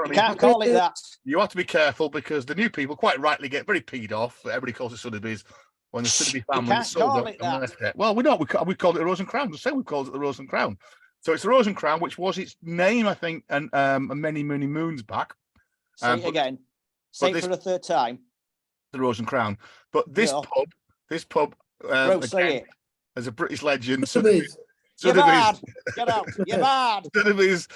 You can't call it that. You have to be careful because the new people quite rightly get very peed off that everybody calls it Sotheby's when the Sotheby family sold it. Well, we don't. We called it the Rose and Crown. Just say we called it the Rose and Crown. So it's the Rose and Crown, which was its name, I think, and many moons back. Say it again. Say it for the third time. The Rose and Crown. But this pub, Bro, say it. As a British legend, You're bad. Get out. You're bad. The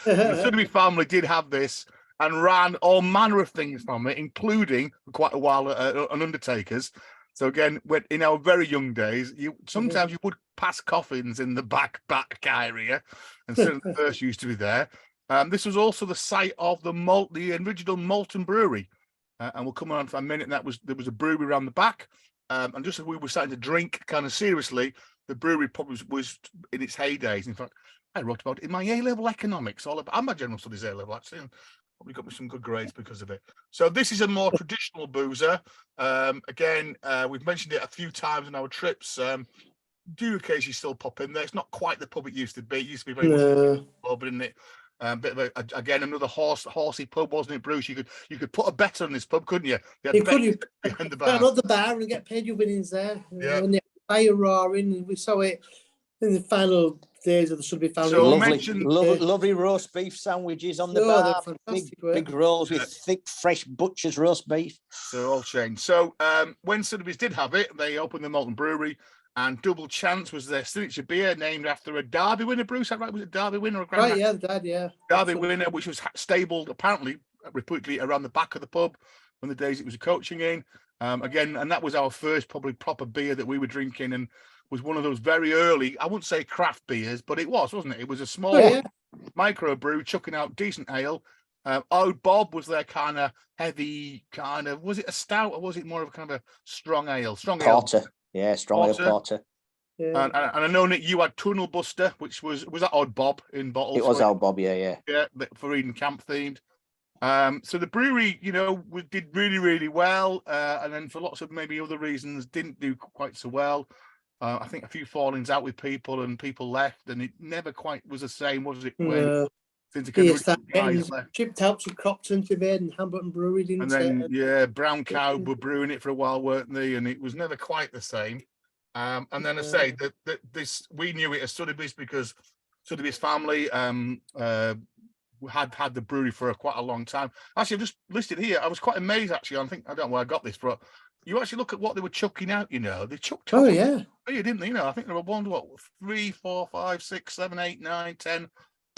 Sotheby family did have this and ran all manner of things from it, including for quite a while an undertaker's. So again, in our very young days, sometimes you would pass coffins in the back area, and certainly the first used to be there. This was also the site of the original Malton Brewery, and we'll come on for a minute. And there was a brewery around the back, and just as we were starting to drink kind of seriously, the brewery probably was in its heydays. In fact, I wrote about it in my A-level economics. I'm a general studies A-level actually, and probably got me some good grades because of it. So this is a more traditional boozer. Again, we've mentioned it a few times on our trips. Do occasionally still pop in there. It's not quite the pub it used to be. It used to be very much pub, isn't it? Bit of again another horsey pub, wasn't it, Bruce? You could put a bet on this pub, couldn't you? You could in the bar. Not the bar and get paid your winnings there. Yeah. And the fire roaring, and we saw it in the final days of the Sudbury final. So lovely roast beef sandwiches on the bar. Big rolls with thick, fresh butcher's roast beef. So all changed. So when Sudbury's did have it, they opened the Malton Brewery. And Double Chance was their signature beer, named after a Derby winner. Bruce, is that right? Was it Derby winner or Right? Yeah, Dad. Yeah, Derby winner, which was stabled apparently, reputedly, around the back of the pub when the days it was coaching in. Again, and that was our first probably proper beer that we were drinking, and was one of those very early, I wouldn't say craft beers, but it was, wasn't it? It was a small micro brew chucking out decent ale. Old Bob was their kind of heavy, was it a stout or was it more of a kind of a strong ale? Porter. Ale. Yeah, strong ale porter. Yeah. And I know, Nick, you had Tunnel Buster, which was that Odd Bob in bottles? It was Odd Bob, yeah. Yeah, for Eden Camp themed. So the brewery, did really, really well. And then for lots of maybe other reasons, didn't do quite so well. I think a few fallings out with people and people left, and it never quite was the same, was it? Since Chip Taps and Cropton to bed and Hamburton Brewery, didn't and then Brown Cow were brewing it for a while, weren't they? And it was never quite the same. And then I say that this, we knew it as Sotheby's because Sotheby's family had the brewery for quite a long time. Actually, I've just listed here. I was quite amazed actually. I don't know where I got this, but you actually look at what they were chucking out. They chucked. Beer, didn't they? I think there were 3, 4, 5, 6, 7, 8, 9, 10.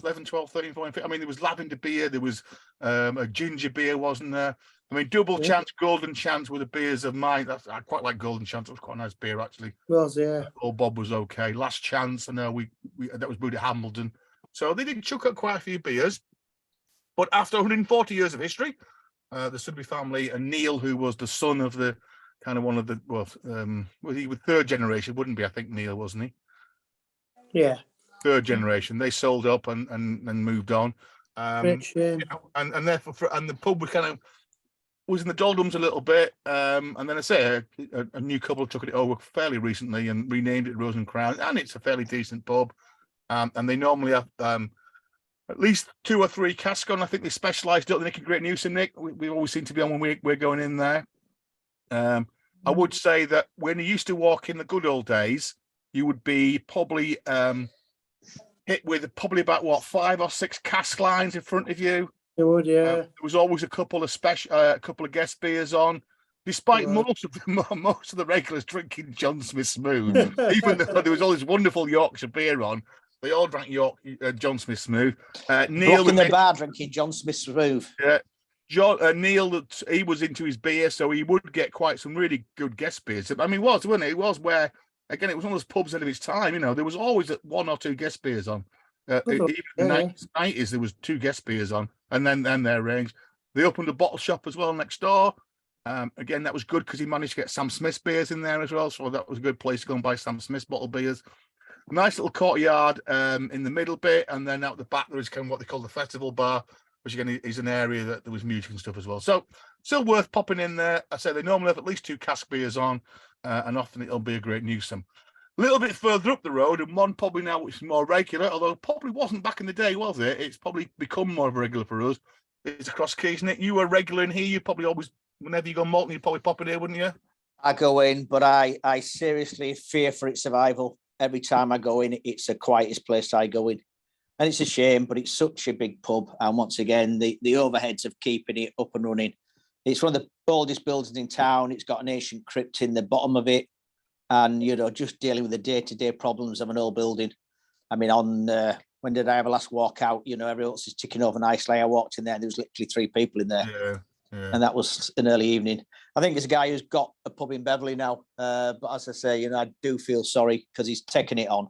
11, 12, 13, 14, 15. I mean, there was lavender beer, there was a ginger beer, wasn't there? I mean, Double Chance, Golden Chance were the beers of mine. I quite like Golden Chance. It was quite a nice beer, actually. Old Bob was okay. Last Chance, I know we that was brewed at Hambledon. So they did chuck out quite a few beers. But after 140 years of history, the Sudbury family and Neil, who was the son of the kind of one of the, he was third generation, wouldn't be, I think, Neil, wasn't he? Yeah. Third generation, they sold up and moved on, and therefore and the pub was in the doldrums a little bit, and then I say a new couple took it over fairly recently and renamed it Rose and Crown, and it's a fairly decent pub, and they normally have at least 2 or 3 casks on. I think they specialised, don't they, Nick? Great news, and Nick, we always seem to be on when we're going in there. I would say that when you used to walk in the good old days, you would be probably hit with probably about 5 or 6 cask lines in front of you. It would, yeah. There was always a couple of guest beers on, despite most of the regulars drinking John Smith Smooth. Even though there was all this wonderful Yorkshire beer on, they all drank John Smith Smooth. Neil in the bar drinking John Smith Smooth. Yeah, Neil, he was into his beer, so he would get quite some really good guest beers. I mean, wasn't it? It was where. Again, it was one of those pubs ahead of its time. There was always 1 or 2 guest beers on. Even in the 90s, there was 2 guest beers on, and then their range. They opened a bottle shop as well next door. Again, that was good because he managed to get Sam Smith's beers in there as well, so that was a good place to go and buy Sam Smith's bottle beers. Nice little courtyard in the middle bit, and then out the back there is kind of what they call the festival bar, which again is an area that there was music and stuff as well. So still worth popping in there. I say they normally have at least 2 cask beers on. And often it'll be a great newsome. A little bit further up the road, and one probably now which is more regular, although it probably wasn't back in the day, was it? It's probably become more of a regular for us. It's across Keys, Nick. You were regular in here. You probably always, whenever you go Malton, you'd probably pop in here, wouldn't you? I go in, but I seriously fear for its survival. Every time I go in, it's the quietest place I go in. And it's a shame, but it's such a big pub. And once again, the overheads of keeping it up and running. It's one of the oldest buildings in town. It's got an ancient crypt in the bottom of it. And, just dealing with the day-to-day problems of an old building. I mean, when did I ever last walk out? Everyone else is ticking over nicely. I walked in there and there was literally 3 people in there. Yeah. And that was an early evening. I think there's a guy who's got a pub in Beverley now. But as I say, I do feel sorry because he's taken it on.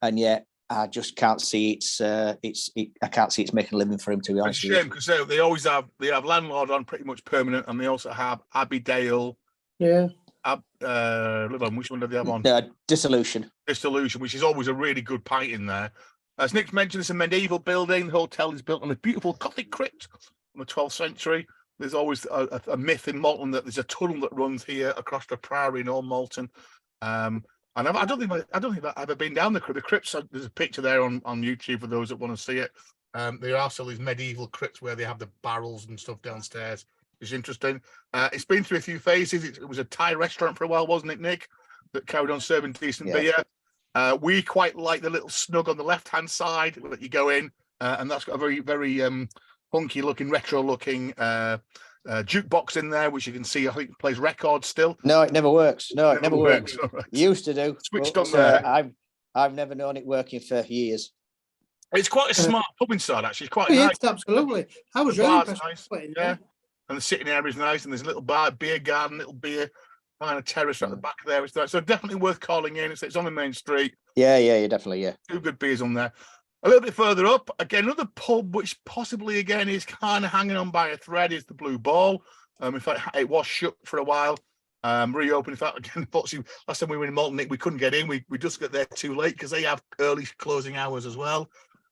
And yet I just can't see I can't see it's making a living for him, to be It's a honest with shame you. because they always have landlord on pretty much permanent, and they also have Abbeydale. Yeah. Which one do they have on? Dissolution. Dissolution, which is always a really good pint in there. As Nick mentioned, it's a medieval building. The hotel is built on a beautiful Gothic crypt from the 12th century. There's always a myth in Malton that there's a tunnel that runs here across the priory in Old Malton. And I don't think I've ever been down the crypt. The crypts, there's a picture there on YouTube for those that want to see it. There are still these medieval crypts where they have the barrels and stuff downstairs. It's interesting. It's been through a few phases. It was a Thai restaurant for a while, wasn't it, Nick? That carried on serving decent beer. We quite like the little snug on the left-hand side that you go in, and that's got a very, very funky-looking, retro-looking jukebox in there, which you can see, I think, plays records still. No, it never works. No, it never works. Right. Used to do. Switched but, on there. I've never known it working for years. It's quite a smart pub inside, actually. It's quite Yeah, nice. absolutely. I was The really bar's impressed. nice. Yeah. And the sitting area is nice, and there's a little bar, beer garden, little beer kind of terrace at the back there. So definitely worth calling in. It's on the main street. Yeah, definitely. 2 good beers on there. A little bit further up, again, another pub which possibly again is kind of hanging on by a thread is the Blue Ball. In fact, it was shut for a while. Reopened. In fact, again, unfortunately, last time we were in Malton, Nick, we couldn't get in. We just got there too late because they have early closing hours as well.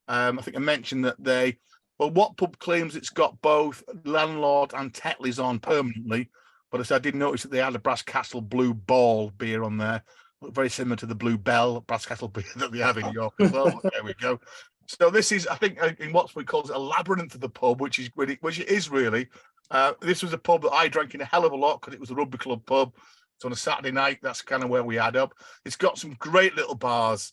I think I mentioned that what pub claims it's got both landlord and Tetleys on permanently, but I did notice that they had a Brass Castle Blue Ball beer on there. Looked very similar to the Blue Bell Brass Castle beer that they have in York as well. There we go. So this is, I think, in what we call a labyrinth of the pub, which it is really. This was a pub that I drank in a hell of a lot because it was a rugby club pub. So on a Saturday night, that's kind of where we had up. It's got some great little bars.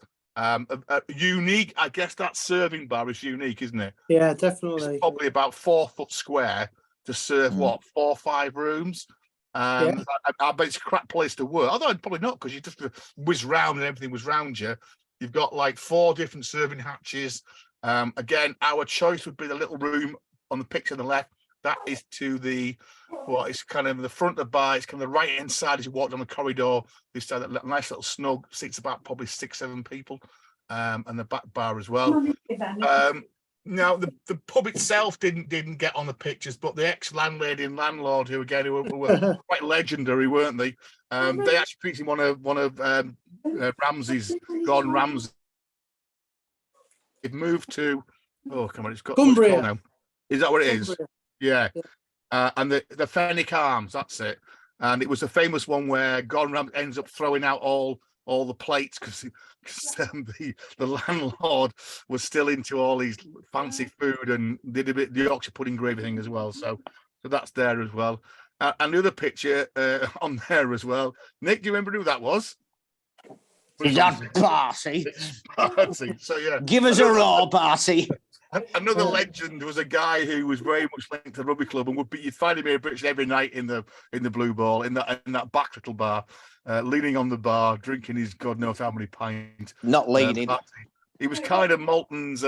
Unique, I guess that serving bar is unique, isn't it? Yeah, definitely. It's probably about 4 foot square to serve 4 or 5 rooms. I bet it's a crap place to work. Although probably not, because you just whiz round and everything was round you. You've got like 4 different serving hatches. Again, our choice would be the little room on the picture on the left. That is to it's kind of the front of the bar. It's kind of the right hand side as you walk down the corridor. This side, that nice little snug seats about probably 6-7 people, and the back bar as well. Now the pub itself didn't get on the pictures, but the ex-landlady and landlord, who were quite legendary, weren't they? They actually featured one of Ramsey's, Gordon Ramsay. It moved to it's got Cumbria now. Is that what it is? Cumbria. Yeah. And the Fenwick Arms, that's it. And it was a famous one where Gordon Ramsay ends up throwing out all the plates because the landlord was still into all these fancy food and did a bit the Yorkshire pudding gravy thing as well. So that's there as well. And the other picture on there as well. Nick, do you remember who that was? Is that Barty? Barty. So yeah, Give us a roar, Barty. Another legend was a guy who was very much linked to the rugby club, and you'd find him here every night in the Blue Ball in that back little bar, leaning on the bar, drinking his God knows how many pints. Not leaning. He was kind of Malton's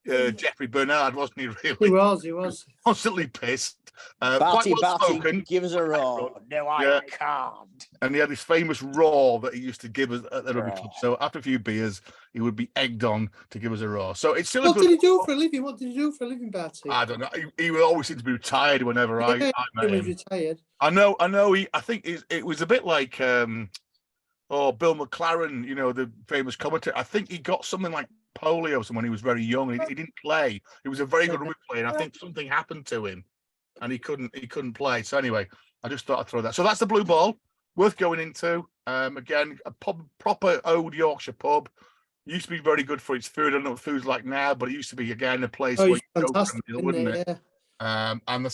Jeffrey Bernard, wasn't he? Really, he was constantly pissed. Barty, quite well spoken. Give us a roar. No, I can't. And he had this famous roar that he used to give us at the rugby club. So after a few beers, he would be egged on to give us a roar. So it's still. What did he do for a living? What did he do for a living, Barty? I don't know. He would always seem to be retired whenever I met him. Retired. I know. I think it was a bit like Bill McLaren, the famous commentator. I think he got something like polio when he was very young. He didn't play. He was a very good rugby player. And I think something happened to him, and he couldn't play. So anyway, I just thought I'd throw that. So that's the Blue Ball, worth going into. Again, a proper old Yorkshire pub. Used to be very good for its food. I don't know what food's like now, but it used to be again a place where you go for a meal, wouldn't it? Yeah. And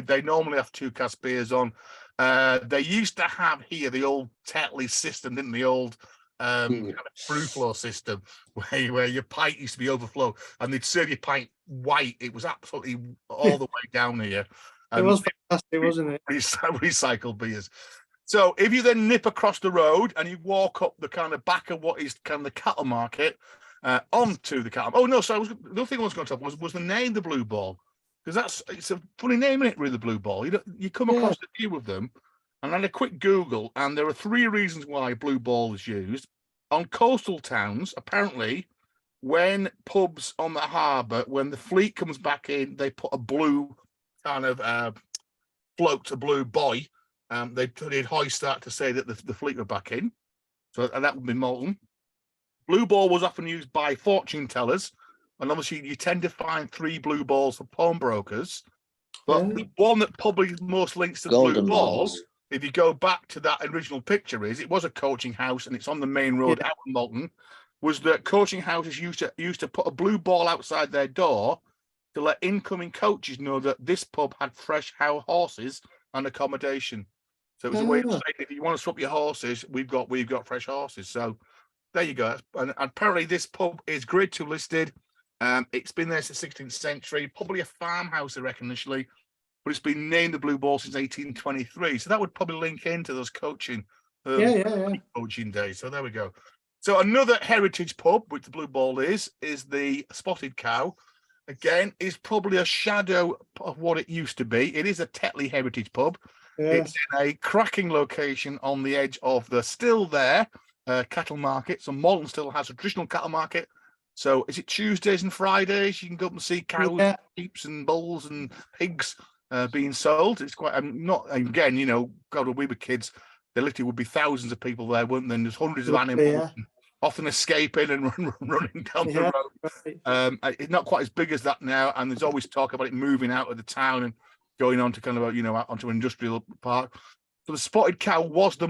they normally have 2 cask beers on. They used to have here the old Tetley system, didn't the old kind of through flow system where your pint used to be overflow and they'd serve your pint white. It was absolutely all the way down here. It was fantastic, wasn't it? Recycled beers. So if you then nip across the road and you walk up the kind of back of what is kind of the cattle market onto the cattle. Oh no, so the other thing I was going to talk was the name, the Blue Ball, because it's a funny name, isn't it? Really, the Blue Ball. You come across a few of them, and then a quick Google, and there are 3 reasons why Blue Ball is used on coastal towns. Apparently, when pubs on the harbour, when the fleet comes back in, they put a blue kind of float, a blue buoy. They'd hoist that to say that the fleet were back in. So, and that would be Malton. Blue ball was often used by fortune tellers, and obviously you tend to find 3 blue balls for pawnbrokers. But the one that probably most links to the Golden blue ball, balls. if you go back to that original picture, it was a coaching house and it's on the main road out of Malton. Was that coaching houses used to put a blue ball outside their door to let incoming coaches know that this pub had fresh horses and accommodation. So it was a way of saying, if you want to swap your horses, we've got fresh horses. So there you go. And apparently this pub is Grade 2 listed. It's been there since the 16th century, probably a farmhouse, I reckon, initially, but it's been named the Blue Ball since 1823. So that would probably link into those coaching days. So there we go. So another heritage pub, which the Blue Ball is the Spotted Cow. Again, is probably a shadow of what it used to be. It is a Tetley heritage pub. Yeah. It's in a cracking location on the edge of the still there cattle market. So Malton still has a traditional cattle market. So is it Tuesdays and Fridays? You can go up and see cows, sheep and bulls and pigs being sold. It's quite, not, again, you know, God, when we were kids, there literally would be thousands of people there, weren't there? And there's hundreds of animals, often escaping and running down the road. It's not quite as big as that now. And there's always talk about it moving out of the town and going on to kind of, you know, onto an industrial park. So the Spotted Cow was the